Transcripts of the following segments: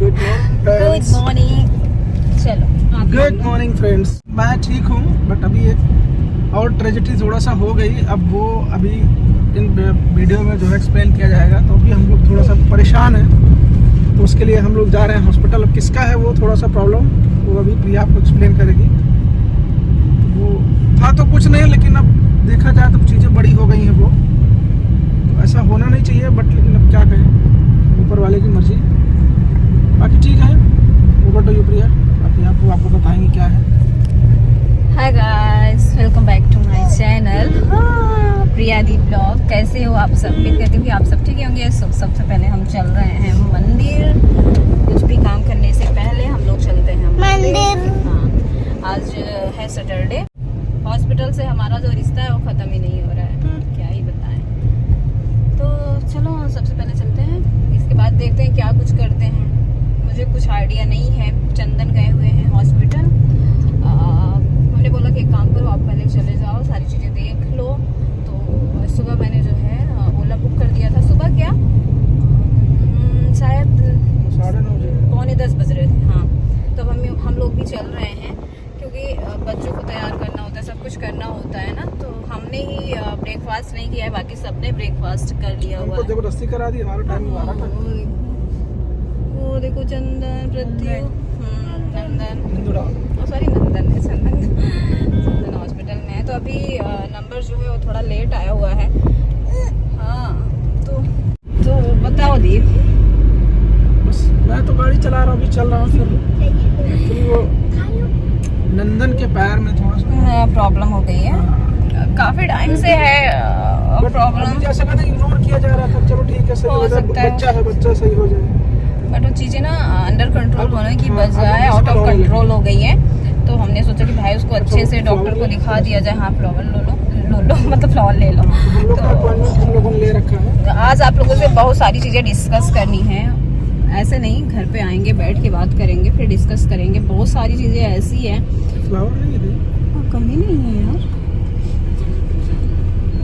Good morning. चलो good morning friends. मैं ठीक हूँ बट अभी एक और ट्रेजेडी थोड़ा सा हो गई। अब वो अभी इन वीडियो में जो है एक्सप्लेन किया जाएगा। तो अभी हम लोग थोड़ा सा परेशान हैं, तो उसके लिए हम लोग जा रहे हैं हॉस्पिटल। अब किसका है वो थोड़ा सा प्रॉब्लम, वो अभी प्रिया आपको एक्सप्लेन करेगी। वो था तो कुछ नहीं, लेकिन अब देखा जाए तो चीज़ें बड़ी हो गई हैं। वो तो ऐसा होना नहीं चाहिए, बट लेकिन अब क्या कहें, ऊपर वाले की मर्जी। बाकी ठीक है, ओवर टू यू प्रिया। बाकी आपको बताएंगे क्या है। Hi guys, welcome back to my channel Priya the blog. कैसे हो आप सब? उम्मीद करती हूँ कि आप सब ठीक होंगे। सबसे पहले हम चल रहे हैं मंदिर। कुछ भी काम करने से पहले हम लोग चलते हैं मंदिर। हाँ, आज है सैटरडे। हॉस्पिटल से हमारा जो रिश्ता है वो ख़त्म ही नहीं हो रहा है, क्या ही बताएं। तो चलो सबसे पहले चलते हैं, इसके बाद देखते हैं क्या कुछ करते हैं। मुझे कुछ आइडिया नहीं है। चंदन गए हुए हैं हॉस्पिटल। हमने बोला कि एक काम करो, आप पहले चले जाओ, सारी चीज़ें देख लो। तो सुबह मैंने जो है ओला बुक कर दिया था। सुबह क्या शायद 9:30 पौने 10 बज रहे थे। हाँ, तो हम लोग भी चल रहे हैं, क्योंकि बच्चों को तैयार करना होता है, सब कुछ करना होता है ना। तो हमने ही ब्रेकफास्ट नहीं किया है, बाकी सबने ब्रेकफास्ट कर लिया हुआ है। जबरदस्ती करा दी, हमारा टाइम हुआ था। वो देखो चंदन, प्रत्यु, नंदन, सॉरी नंदन है, चंदन हॉस्पिटल में है। तो अभी नंबर जो है वो थोड़ा लेट आया हुआ है। हाँ, तो बताओ दीप। बस मैं तो गाड़ी चला रहा हूँ, अभी चल रहा हूँ। फिर वो नंदन के पैर में थोड़ा सा प्रॉब्लम हो गई है, काफी टाइम से है प्रॉब्लम। जैसा कहते इग्नोर किया जा रहा था। चलो ठीक है, सही हो सकता है, बच्चा है, बच्चा सही हो जाए। बट वो चीज़ें ना अंडर कंट्रोल होने की बजाय आउट ऑफ कंट्रोल हो गई है। तो हमने सोचा कि भाई उसको अच्छे से डॉक्टर को दिखा दिया जाए। हाँ, फ्लावर लो मतलब फ्लावर ले लो। तो ले रखा है। आज आप लोगों से बहुत सारी चीज़ें डिस्कस करनी है। ऐसे नहीं, घर पे आएंगे, बैठ के बात करेंगे, फिर डिस्कस करेंगे। बहुत सारी चीज़ें ऐसी हैं। फ्लावर नहीं है, कमी नहीं है यार।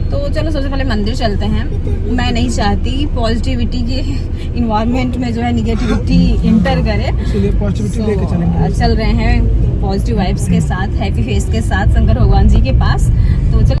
तो चलो सबसे पहले मंदिर चलते हैं। मैं नहीं चाहती पॉजिटिविटी के इन्वायरमेंट में जो है निगेटिविटी इंटर करे, इसलिए पॉजिटिविटी लेके चलेंगे। चल रहे हैं पॉजिटिव वाइब्स के साथ, हैप्पी फेस के साथ शंकर भगवान जी के पास। तो चलो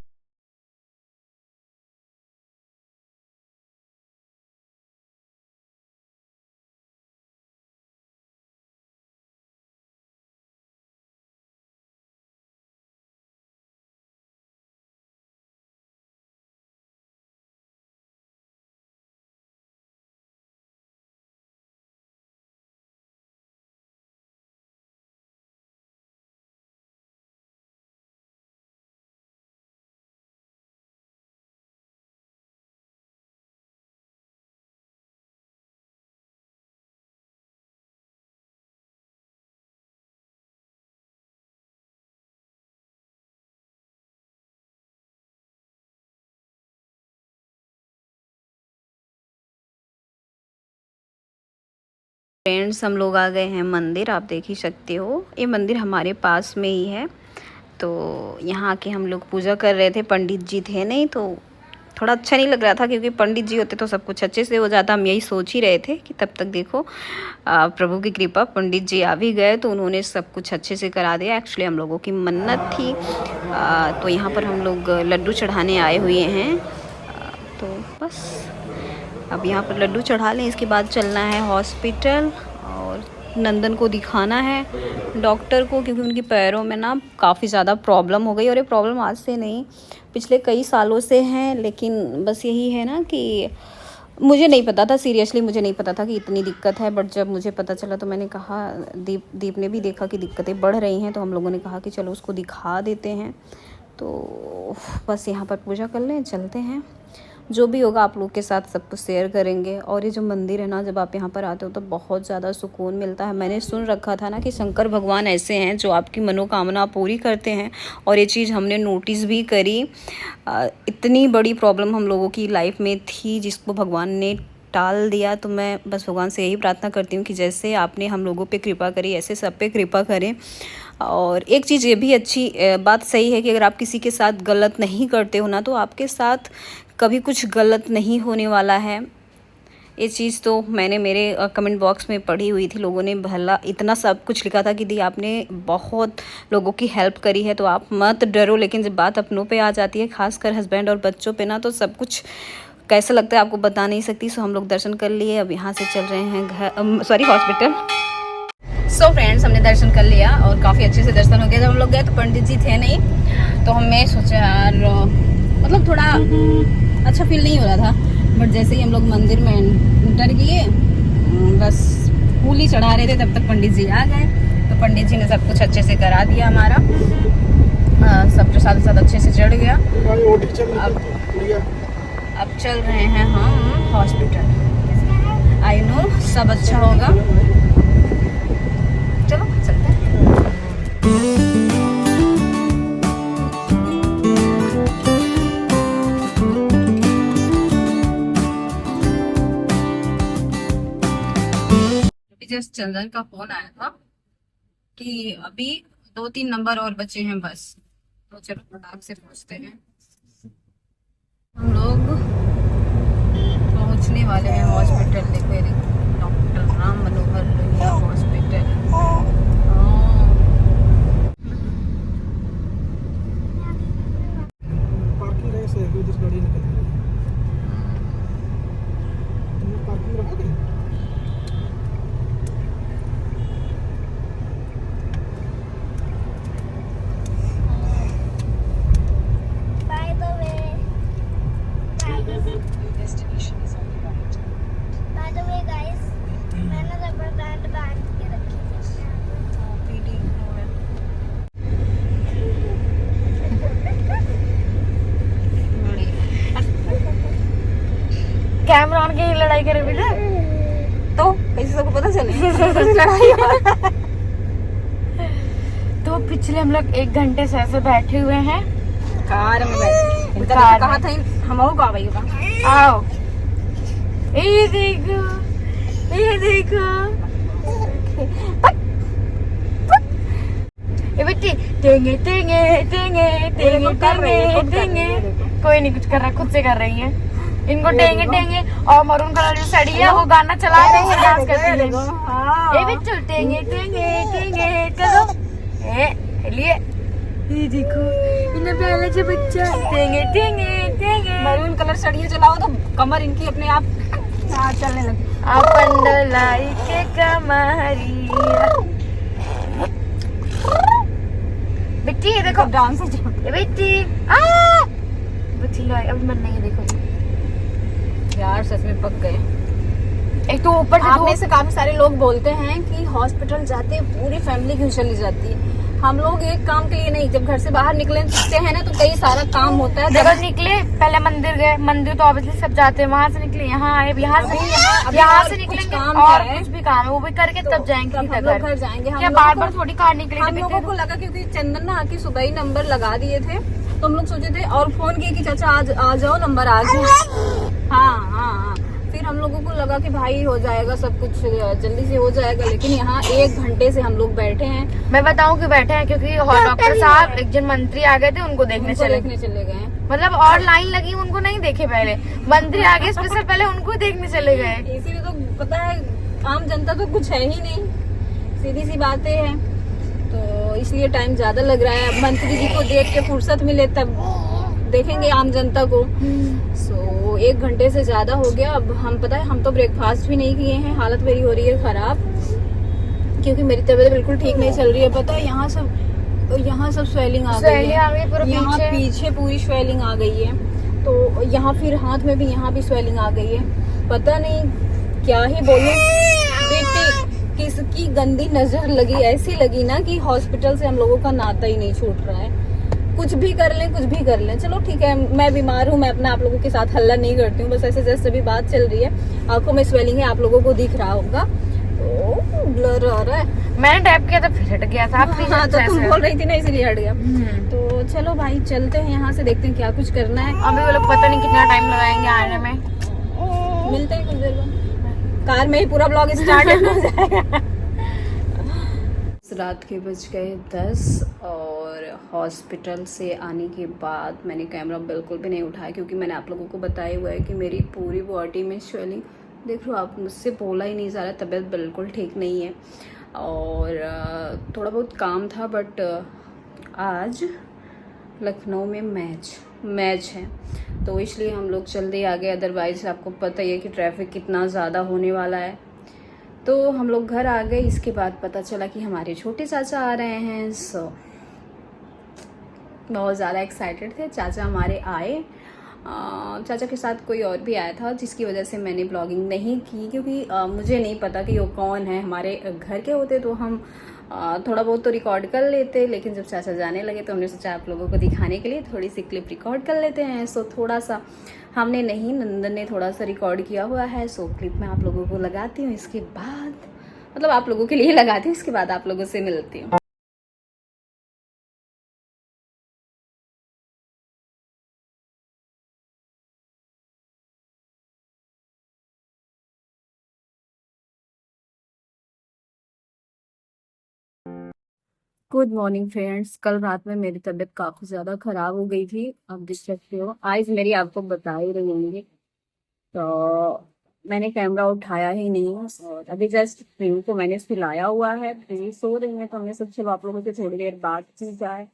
फ्रेंड्स, हम लोग आ गए हैं मंदिर। आप देख ही सकते हो, ये मंदिर हमारे पास में ही है। तो यहाँ आके हम लोग पूजा कर रहे थे। पंडित जी थे नहीं, तो थोड़ा अच्छा नहीं लग रहा था, क्योंकि पंडित जी होते तो सब कुछ अच्छे से हो जाता। हम यही सोच ही रहे थे कि तब तक देखो प्रभु की कृपा, पंडित जी आ भी गए तो उन्होंने सब कुछ अच्छे से करा दिया। एक्चुअली हम लोगों की मन्नत थी। तो यहाँ पर हम लोग लड्डू चढ़ाने आए हुए हैं। तो बस अब यहाँ पर लड्डू चढ़ा लें, इसके बाद चलना है हॉस्पिटल और नंदन को दिखाना है डॉक्टर को, क्योंकि उनकी पैरों में ना काफ़ी ज़्यादा प्रॉब्लम हो गई। और ये प्रॉब्लम आज से नहीं, पिछले कई सालों से हैं। लेकिन बस यही है ना कि मुझे नहीं पता था, सीरियसली मुझे नहीं पता था कि इतनी दिक्कत है। बट जब मुझे पता चला तो मैंने कहा, दीप ने भी देखा कि दिक्कतें बढ़ रही हैं, तो हम लोगों ने कहा कि चलो उसको दिखा देते हैं। तो बस यहाँ पर पूजा कर लें, चलते हैं। जो भी होगा आप लोग के साथ सब कुछ शेयर करेंगे। और ये जो मंदिर है ना, जब आप यहाँ पर आते हो तो बहुत ज़्यादा सुकून मिलता है। मैंने सुन रखा था ना कि शंकर भगवान ऐसे हैं जो आपकी मनोकामना पूरी करते हैं, और ये चीज़ हमने नोटिस भी करी। इतनी बड़ी प्रॉब्लम हम लोगों की लाइफ में थी, जिसको भगवान ने टाल दिया। तो मैं बस भगवान से यही प्रार्थना करती हूँ कि जैसे आपने हम लोगों पे कृपा करी, ऐसे सब पे कृपा करें। और एक चीज़ ये भी अच्छी बात सही है कि अगर आप किसी के साथ गलत नहीं करते हो ना, तो आपके साथ कभी कुछ गलत नहीं होने वाला है। ये चीज़ तो मैंने मेरे कमेंट बॉक्स में पढ़ी हुई थी, लोगों ने भला इतना सब कुछ लिखा था कि दी आपने बहुत लोगों की हेल्प करी है तो आप मत डरो, लेकिन जब बात अपनों पे आ जाती है, खासकर हस्बैंड और बच्चों पे ना, तो सब कुछ कैसा लगता है आपको बता नहीं सकती। सो हम लोग दर्शन कर लिए, अब यहाँ से चल रहे हैं घर, हॉस्पिटल। सो फ्रेंड्स, हमने दर्शन कर लिया और काफ़ी अच्छे से दर्शन हो गया। जब हम लोग गए तो पंडित जी थे नहीं, तो हमने सोचा यार मतलब थोड़ा अच्छा फील नहीं हो रहा था, बट जैसे ही हम लोग मंदिर में एंटर किए, बस फूल ही चढ़ा रहे थे तब तक पंडित जी आ गए। तो पंडित जी ने सब कुछ अच्छे से करा दिया हमारा, सब प्रसाद साथ अच्छे से चढ़ गया। अब चल रहे हैं हम हॉस्पिटल। आई नो सब अच्छा होगा, चलो चलते हैं। जस्ट चंदन का फोन आया था कि अभी 2-3 नंबर और बचे हैं बस, तो चलो फटाक से पहुंचते हैं। हम लोग पहुंचने वाले हैं हॉस्पिटल। देखो ये doctor Ram Manohar Lohia hospital. Parking है से उधर गाड़ी निकल रही है। तुमने पार्किंग रखा दी? कैमरा ऑन के ही लड़ाई करे बेटा, तो कैसे सबको पता चले लड़ाई हो। तो पिछले हम लोग 1 घंटे से ऐसे बैठे हुए हैं कार में बैठ कार कहा था हम का भाई का आओ ये देखो ये देखो ये बेटी टेंगे टेंगे टेंगे टेंगे टेंगे टेंगे। कोई नहीं कुछ कर रहा, खुद से कर रही है। इनको टेंगे टेंगे और मरून कलर जो साड़ी है वो गाना चला रही है, डांस करती है। ये बेटी टेंगे टेंगे टेंगे करो ए लिए ये देखो इन्हें पहले जो बच्चा टेंगे टेंगे टेंगे। मरून कलर साड़ियाँ चलाओ तो कमर इनकी अपने आप चलने लगी। अपन डलाई के कमरिया बेटी ये देखो डांस ये बेटी बच्ची लो अब मन नहीं है। देखो यार सच में पक गए। एक तो ऊपर आप में से काफी सारे लोग बोलते हैं कि हॉस्पिटल जाते पूरी फैमिली क्यों चली जाती है। हम लोग एक काम के लिए नहीं, जब घर से बाहर निकलते हैं ना तो कई सारा काम होता है। जब निकले पहले मंदिर गए, मंदिर तो ऑब्वियसली सब जाते हैं, वहाँ से निकले यहाँ आए, यहाँ से निकलेंगे और कुछ भी काम है वो भी करके तब जाएंगे घर जाएंगे। क्या बार बार थोड़ी कार निकलेगी। हम लोगों को लगा क्योंकि चंदन ना आके सुबह ही नंबर लगा दिए थे, तो हम लोग सोचे थे और फोन किए कि चाचा आज आ जाओ नंबर आ जाओ। हाँ, फिर हम लोगों को लगा कि भाई हो जाएगा सब कुछ जल्दी से हो जाएगा, लेकिन यहाँ 1 घंटे से हम लोग बैठे हैं। मैं बताऊँ कि बैठे हैं क्योंकि डॉक्टर साहब एक जन मंत्री आ गए थे, उनको देखने चले गए। मतलब और लाइन लगी उनको नहीं देखे, पहले मंत्री आ गए स्पेशल पहले उनको देखने चले गए। इसीलिए तो पता है आम जनता तो कुछ है ही नहीं, सीधी सी बातें हैं, तो इसलिए टाइम ज्यादा लग रहा है। मंत्री जी को देख के फुर्सत मिले तब देखेंगे आम जनता को। सो 1 घंटे से ज्यादा हो गया। अब हम पता है हम तो ब्रेकफास्ट भी नहीं किए हैं, हालत मेरी हो रही है खराब क्योंकि मेरी तबीयत बिल्कुल ठीक नहीं चल रही है। पता है यहाँ सब स्वेलिंग आ गई है, यहाँ पीछे पूरी स्वेलिंग आ गई है, तो यहाँ फिर हाथ में भी यहाँ भी स्वेलिंग आ गई है। पता नहीं क्या ही बोलूं बेटी, किसकी गंदी नजर लगी, ऐसी लगी ना कि हॉस्पिटल से हम लोगों का नाता ही नहीं छूट रहा है। कुछ भी कर लें, चलो ठीक है मैं बीमार हूँ, मैं अपना आप लोगों के साथ हल्ला नहीं करती हूँ, बस ऐसे जैसे अभी बात चल रही है, आंखों में स्वेलिंग है, आप लोगों को दिख रहा होगा, तो ब्लर आ रहा है। मैंने टैप किया था फिर हट गया था। हाँ तो तुम बोल रही थी ना इसलिए हट गया। तो चलो भाई चलते हैं यहाँ से, देखते हैं क्या कुछ करना है। अभी वो लोग पता नहीं कितना टाइम लगाएंगे आने में। मिलते हैं कुछ देर बाद, कार में ही पूरा ब्लॉग स्टार्ट हो जाएगा। रात के बज गए 10 और हॉस्पिटल से आने के बाद मैंने कैमरा बिल्कुल भी नहीं उठाया क्योंकि मैंने आप लोगों को बताया हुआ है कि मेरी पूरी बॉडी में स्वेलिंग देख लो आप, मुझसे बोला ही नहीं जा रहा, तबीयत बिल्कुल ठीक नहीं है और थोड़ा बहुत काम था, बट आज लखनऊ में मैच है तो इसलिए हम लोग जल्दी आ गए। अदरवाइज़ आपको पता ही है कि ट्रैफिक कितना ज़्यादा होने वाला है। तो हम लोग घर आ गए, इसके बाद पता चला कि हमारे छोटे चाचा आ रहे हैं। सो बहुत ज़्यादा एक्साइटेड थे। चाचा हमारे आए, चाचा के साथ कोई और भी आया था जिसकी वजह से मैंने ब्लॉगिंग नहीं की, क्योंकि मुझे नहीं पता कि वो कौन है। हमारे घर के होते तो हम थोड़ा बहुत तो रिकॉर्ड कर लेते, लेकिन जब चाचा जाने लगे तो हमने सोचा आप लोगों को दिखाने के लिए थोड़ी सी क्लिप रिकॉर्ड कर लेते हैं। सो थोड़ा सा हमने नहीं, नंदन ने थोड़ा सा रिकॉर्ड किया हुआ है। सो क्लिप मैं आप लोगों को लगाती हूँ, इसके बाद मतलब आप लोगों के लिए लगाती हूँ, इसके बाद आप लोगों से मिलती हूँ। Good morning friends. कल रात में मेरी तबीयत काफ़ी ज़्यादा ख़राब हो गई थी, आप देख सकते हो। आज मेरी आपको बता ही रही होंगी, तो मैंने कैमरा उठाया ही नहीं और अभी जस्ट प्रियू को मैंने सुलाया हुआ है। प्रियू सो रही है तो हमने सोचा चलो आप लोगों से थोड़ी देर बात की जाए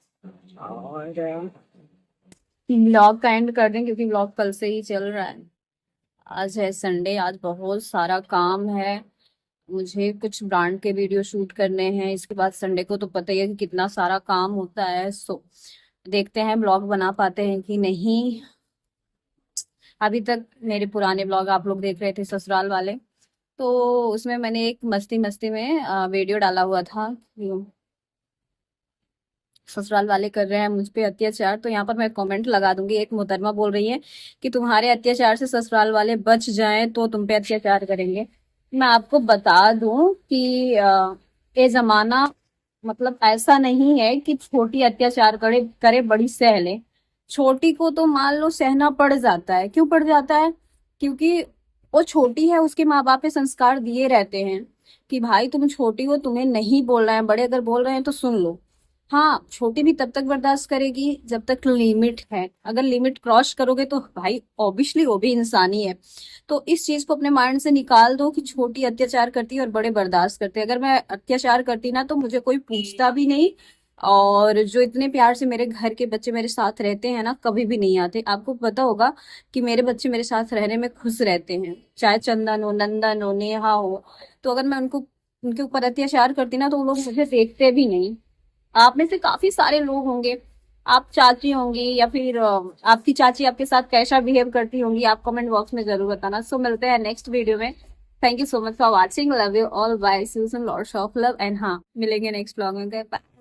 और व्लॉग का एंड कर दें, क्योंकि व्लॉग कल से ही चल रहा है। आज है संडे, आज बहुत सारा काम है। मुझे कुछ ब्रांड के वीडियो शूट करने हैं, इसके बाद संडे को तो पता ही है कि कितना सारा काम होता है। सो देखते हैं ब्लॉग बना पाते हैं कि नहीं। अभी तक मेरे पुराने ब्लॉग आप लोग देख रहे थे ससुराल वाले, तो उसमें मैंने एक मस्ती मस्ती में वीडियो डाला हुआ था कि ससुराल वाले कर रहे हैं मुझ पे अत्याचार। तो यहाँ पर मैं कमेंट लगा दूंगी। एक मोहतरमा बोल रही है कि तुम्हारे अत्याचार से ससुराल वाले बच जाएं तो तुम पे अत्याचार करेंगे। मैं आपको बता दूं कि ये जमाना मतलब ऐसा नहीं है कि छोटी अत्याचार करे करे बड़ी सह ले। छोटी को तो मान लो सहना पड़ जाता है। क्यों पड़ जाता है? क्योंकि वो छोटी है, उसके माँ बाप ने संस्कार दिए रहते हैं कि भाई तुम छोटी हो, तुम्हें नहीं बोलना है, बड़े अगर बोल रहे हैं तो सुन लो। हाँ, छोटी भी तब तक बर्दाश्त करेगी जब तक लिमिट है। अगर लिमिट क्रॉस करोगे तो भाई ऑब्वियसली वो भी इंसान ही है। तो इस चीज को अपने माइंड से निकाल दो कि छोटी अत्याचार करती है और बड़े बर्दाश्त करते हैं। अगर मैं अत्याचार करती ना तो मुझे कोई पूछता भी नहीं, और जो इतने प्यार से मेरे घर के बच्चे मेरे साथ रहते हैं ना, कभी भी नहीं आते। आपको पता होगा कि मेरे बच्चे मेरे साथ रहने में खुश रहते हैं, चाहे चंदन हो, नंदन हो, नेहा हो। तो अगर मैं उनके ऊपर अत्याचार करती ना तो वो लोग मुझे देखते भी नहीं। आप में से काफी सारे लोग होंगे, आप चाची होंगी या फिर आपकी चाची आपके साथ कैसा बिहेव करती होंगी, आप कमेंट बॉक्स में जरूर बताना। सो मिलते हैं नेक्स्ट वीडियो में। Thank you so much for watching. Love you all, bye, see you soon, lots of love and हाँ, मिलेंगे नेक्स्ट ब्लॉग में। बाय।